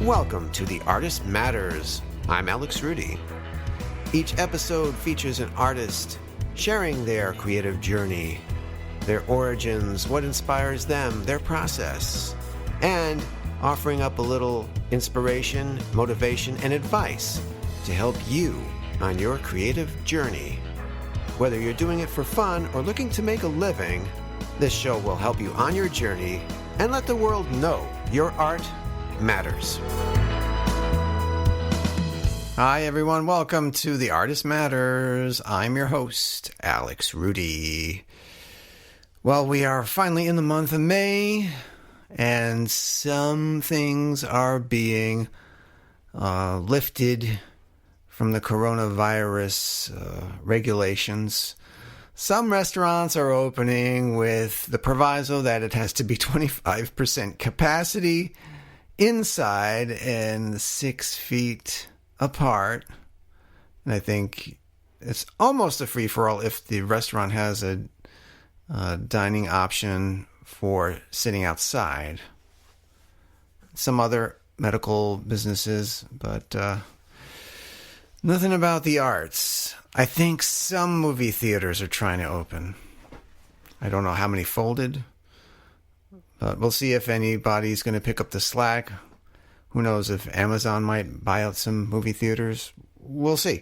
Welcome to The Artist Matters. I'm Alex Rudy. Each episode features an artist sharing their creative journey, their origins, what inspires them, their process, and offering up a little inspiration, motivation, and advice to help you on your creative journey. Whether you're doing it for fun or looking to make a living, this show will help you on your journey and let the world know your art matters. Hi everyone, welcome to The Artist Matters. I'm your host, Alex Rudy. Well, we are finally in the month of May, and some things are being lifted from the coronavirus regulations. Some restaurants are opening with the proviso that it has to be 25% capacity inside and 6 feet apart. And I think it's almost a free-for-all if the restaurant has a dining option for sitting outside. Some other medical businesses, but nothing about the arts. I think some movie theaters are trying to open. I don't know how many folded, but we'll see if anybody's going to pick up the slack. Who knows if Amazon might buy out some movie theaters. We'll see.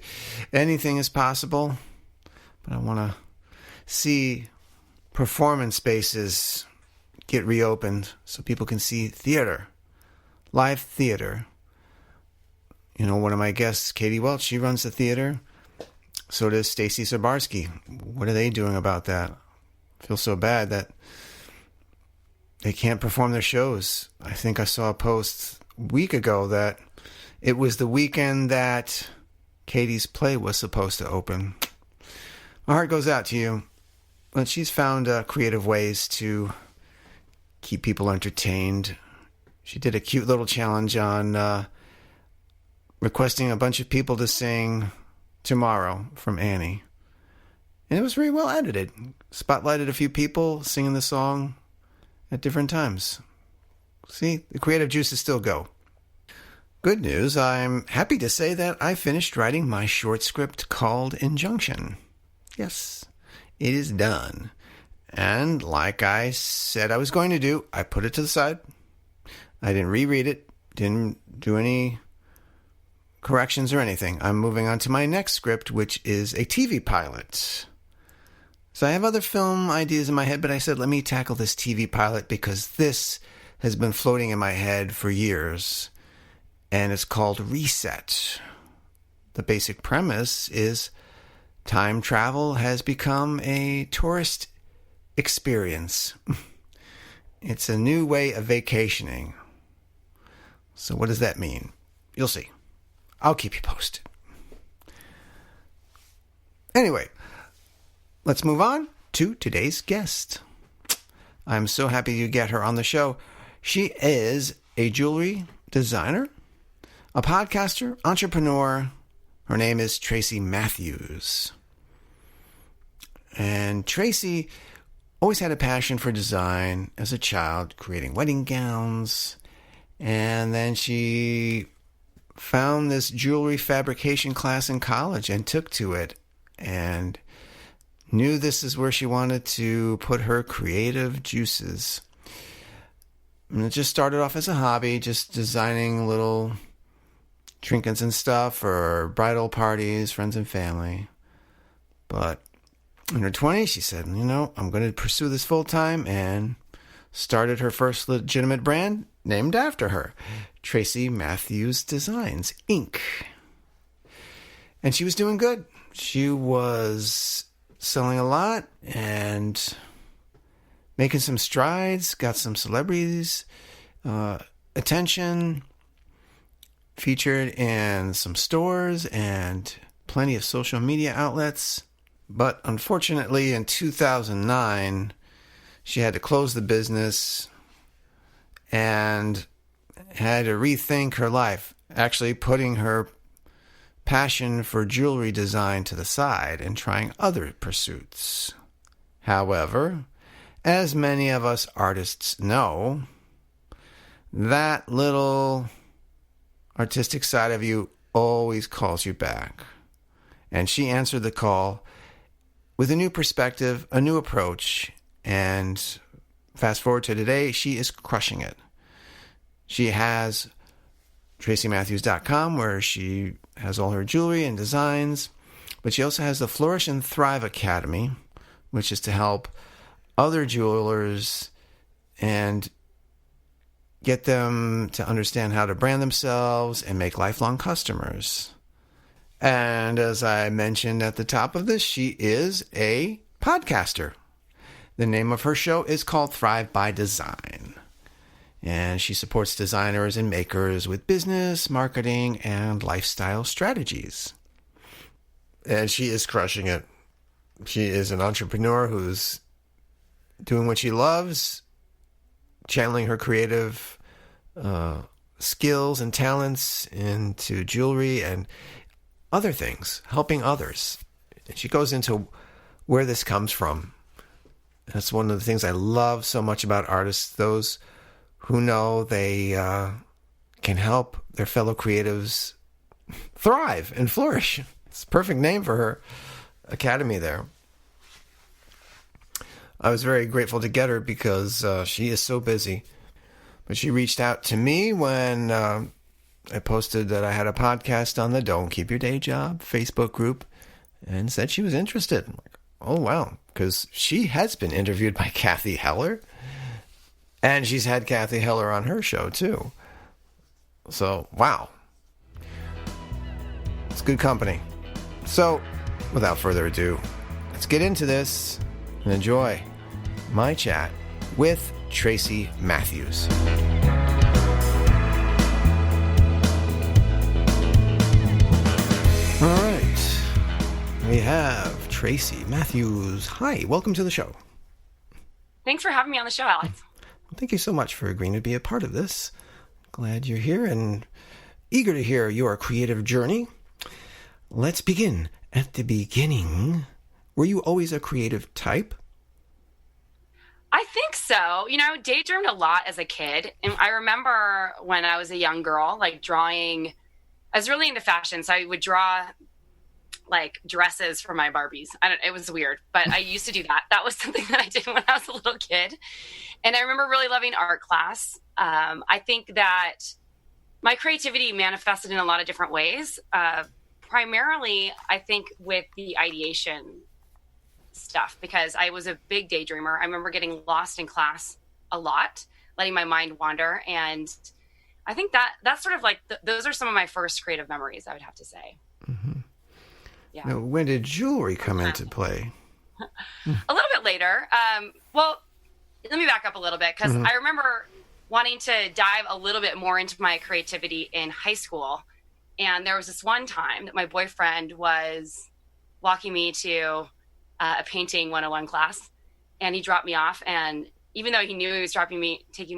Anything is possible, but I want to see performance spaces get reopened so people can see theater, live theater. You know, one of my guests, Katie Welch, she runs the theater. So does Stacy Sabarsky. What are they doing about that? I feel so bad that they can't perform their shows. I think I saw a post a week ago that it was the weekend that Katie's play was supposed to open. My heart goes out to you. But she's found creative ways to keep people entertained. She did a cute little challenge on requesting a bunch of people to sing Tomorrow from Annie. And it was very well edited. Spotlighted a few people singing the song at different times. See, the creative juices still go. Good news, I'm happy to say that I finished writing my short script called Injunction. Yes, it is done. And like I said I was going to do, I put it to the side. I didn't reread it, didn't do any corrections or anything. I'm moving on to my next script, which is a TV pilot. So I have other film ideas in my head, but I said, let me tackle this TV pilot because this has been floating in my head for years. And it's called Reset. The basic premise is time travel has become a tourist experience. It's a new way of vacationing. So what does that mean? You'll see. I'll keep you posted. Anyway, let's move on to today's guest. I'm so happy to get her on the show. She is a jewelry designer, a podcaster, entrepreneur. Her name is Tracy Matthews. And Tracy always had a passion for design as a child, creating wedding gowns. And then she found this jewelry fabrication class in college and took to it and knew this is where she wanted to put her creative juices. And it just started off as a hobby, just designing little trinkets and stuff for bridal parties, friends and family. But in her 20s, she said, I'm going to pursue this full time, and started her first legitimate brand named after her, Tracy Matthews Designs, Inc. And she was doing good. She was selling a lot and making some strides, got some celebrities, attention, featured in some stores and plenty of social media outlets. But unfortunately, in 2009, she had to close the business and had to rethink her life, actually putting her passion for jewelry design to the side and trying other pursuits. However, as many of us artists know, that little artistic side of you always calls you back. And she answered the call with a new perspective, a new approach, and fast forward to today, she is crushing it. She has TracyMatthews.com, where she has all her jewelry and designs, but she also has the Flourish and Thrive Academy, which is to help other jewelers and get them to understand how to brand themselves and make lifelong customers. And as I mentioned at the top of this, she is a podcaster. The name of her show is called Thrive by Design. And she supports designers and makers with business, marketing, and lifestyle strategies. And she is crushing it. She is an entrepreneur who's doing what she loves, channeling her creative skills and talents into jewelry and other things, helping others. And she goes into where this comes from. That's one of the things I love so much about artists, those who know they can help their fellow creatives thrive and flourish. It's a perfect name for her academy there. I was very grateful to get her because she is so busy. But she reached out to me when I posted that I had a podcast on the Don't Keep Your Day Job Facebook group and said she was interested. I'm like, oh, wow, because she has been interviewed by Kathy Heller, and she's had Kathy Heller on her show, too. So, wow. It's good company. So, without further ado, let's get into this and enjoy my chat with Tracy Matthews. All right. We have Tracy Matthews. Hi, welcome to the show. Thanks for having me on the show, Alex. Thank you so much for agreeing to be a part of this. Glad you're here and eager to hear your creative journey. Let's begin at the beginning. Were you always a creative type? I think so. You know, daydreamed a lot as a kid. And I remember when I was a young girl, like drawing, I was really into fashion. So I would draw like dresses for my Barbies. It was weird, but I used to do that. That was something that I did when I was a little kid. And I remember really loving art class. I think that my creativity manifested in a lot of different ways. Primarily, I think with the ideation stuff, because I was a big daydreamer. I remember getting lost in class a lot, letting my mind wander. And I think that's sort of like, those are some of my first creative memories, I would have to say. Mm-hmm. Yeah. Now, when did jewelry come into play? A little bit later. Well, let me back up a little bit, because I remember wanting to dive a little bit more into my creativity in high school. And there was this one time that my boyfriend was walking me to a painting 101 class, and he dropped me off. And even though he knew he was taking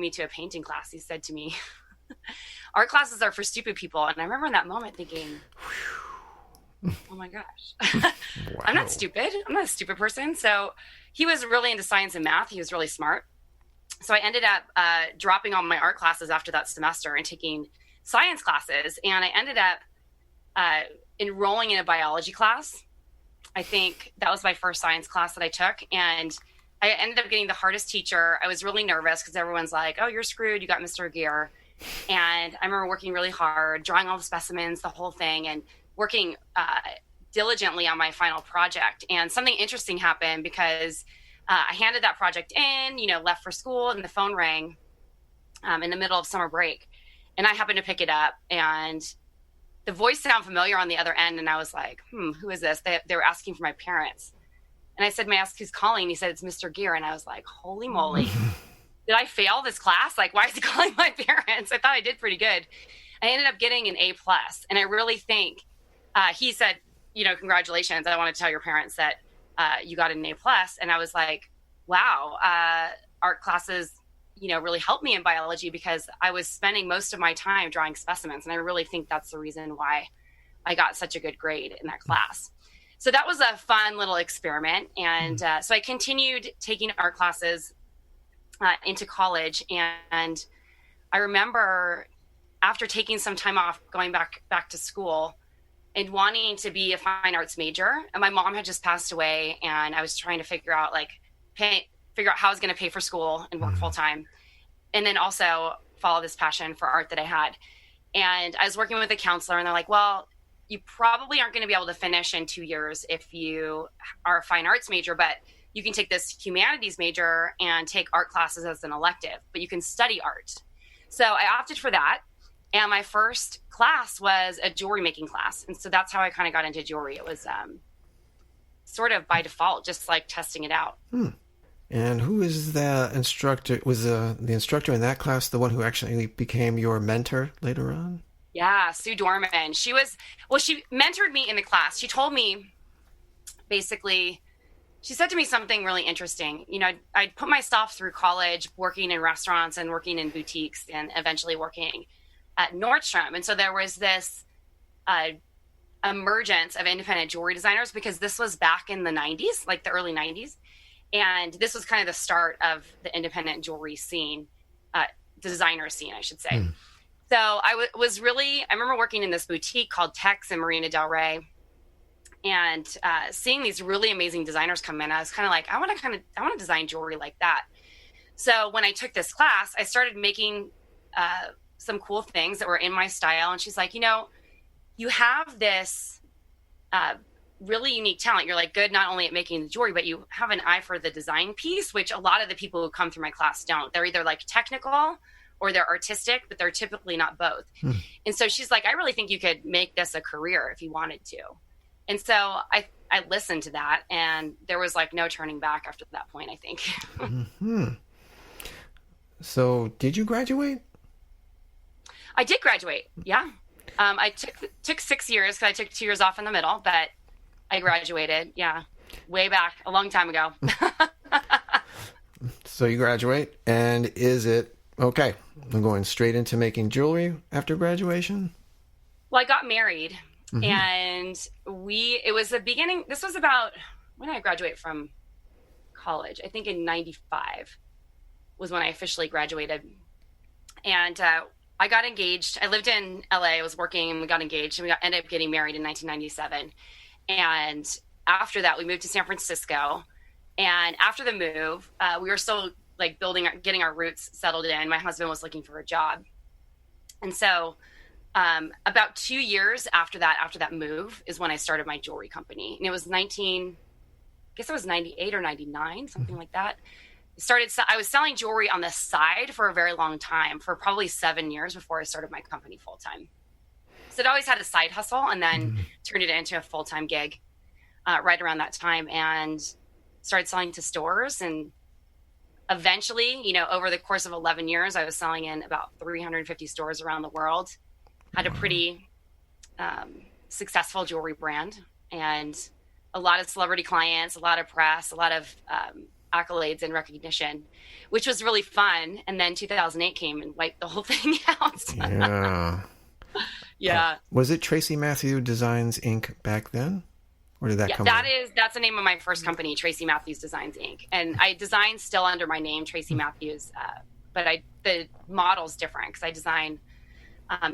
me to a painting class, he said to me, art classes are for stupid people. And I remember in that moment thinking, oh my gosh, wow. I'm not stupid. I'm not a stupid person. So he was really into science and math. He was really smart. So I ended up dropping all my art classes after that semester and taking science classes. And I ended up enrolling in a biology class. I think that was my first science class that I took. And I ended up getting the hardest teacher. I was really nervous because everyone's like, oh, you're screwed. You got Mr. Gear. And I remember working really hard, drawing all the specimens, the whole thing, and working diligently on my final project. And something interesting happened because I handed that project in, left for school, and the phone rang in the middle of summer break. And I happened to pick it up, and the voice sounded familiar on the other end. And I was like, who is this? They were asking for my parents. And I said, may I ask who's calling? He said, it's Mr. Gear. And I was like, holy moly. Did I fail this class? Like, why is he calling my parents? I thought I did pretty good. I ended up getting an A+. And I really think he said, congratulations. I want to tell your parents that you got an A+. And I was like, wow, art classes, really helped me in biology because I was spending most of my time drawing specimens. And I really think that's the reason why I got such a good grade in that class. So that was a fun little experiment. And so I continued taking art classes into college. And I remember after taking some time off, going back to school and wanting to be a fine arts major, and my mom had just passed away, and I was trying to figure out how I was going to pay for school and work full time, and then also follow this passion for art that I had. And I was working with a counselor, and they're like, well, you probably aren't going to be able to finish in 2 years if you are a fine arts major, but you can take this humanities major and take art classes as an elective, but you can study art. So I opted for that. And my first class was a jewelry making class. And so that's how I kind of got into jewelry. It was sort of by default, just like testing it out. And who is the instructor? Was the instructor in that class the one who actually became your mentor later on? Yeah, Sue Dorman. She mentored me in the class. She told me, basically, she said to me something really interesting. You know, I'd put myself through college working in restaurants and working in boutiques and eventually working at Nordstrom. And so there was this emergence of independent jewelry designers, because this was back in the 90s, like the early 90s. And this was kind of the start of the independent jewelry scene, designer scene, I should say. So I remember working in this boutique called Tex in Marina Del Rey, and seeing these really amazing designers come in. I was kind of like, I want to design jewelry like that. So when I took this class, I started making some cool things that were in my style. And she's like, you know, you have this really unique talent. You're like good not only at making the jewelry, but you have an eye for the design piece, which a lot of the people who come through my class don't. They're either like technical or they're artistic, but they're typically not both. And so she's like, I really think you could make this a career if you wanted to. And so I listened to that, and there was like no turning back after that point, I think. So did you graduate? I did graduate. Yeah. I took 6 years, because I took 2 years off in the middle, but I graduated. Yeah. Way back, a long time ago. So you graduate, and is it okay? I'm going straight into making jewelry after graduation. Well, I got married, and it was the beginning. This was about when I graduated from college. I think in 95 was when I officially graduated. And I got engaged. I lived in LA. I was working, and we got engaged, and we ended up getting married in 1997. And after that, we moved to San Francisco. And after the move, we were still like getting our roots settled in. My husband was looking for a job. And so about 2 years after that move is when I started my jewelry company. And it was 98 or 99, something like that. I was selling jewelry on the side for a very long time, for probably 7 years before I started my company full time. So I'd always had a side hustle, and then turned it into a full-time gig right around that time, and started selling to stores. And eventually, you know, over the course of 11 years, I was selling in about 350 stores around the world. Had a pretty successful jewelry brand, and a lot of celebrity clients, a lot of press, a lot of accolades and recognition, which was really fun. And then 2008 came and wiped the whole thing out. Yeah. Yeah. Was it Tracy Matthews Designs Inc. back then? Or did that come out? That's the name of my first company, Tracy Matthews Designs Inc. And I design still under my name, Tracy Matthews, but the model's different, because I design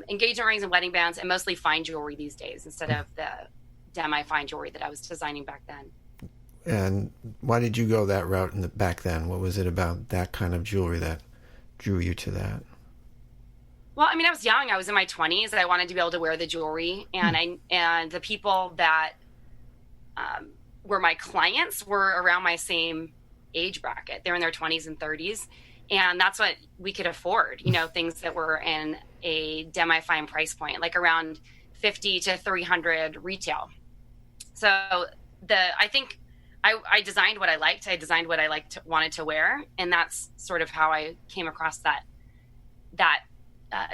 engagement rings and wedding bands, and mostly fine jewelry these days instead of the demi-fine jewelry that I was designing back then. And why did you go that route back then? What was it about that kind of jewelry that drew you to that? Well, I mean, I was young. I was in my 20s. I wanted to be able to wear the jewelry, and the people that were my clients were around my same age bracket. They're in their 20s and 30s, and that's what we could afford. You know, things that were in a demi-fine price point, like around 50 to 300 retail. So I think I designed what I liked. I designed what I wanted to wear, and that's sort of how I came across that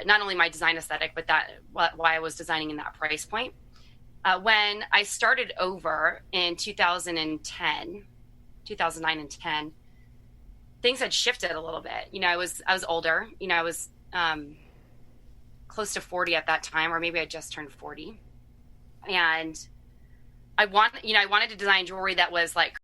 not only my design aesthetic, but why I was designing in that price point. When I started over in 2009 and 10, things had shifted a little bit. You know, I was older. You know, I was close to 40 at that time, or maybe I just turned 40, and I wanted to design jewelry that was like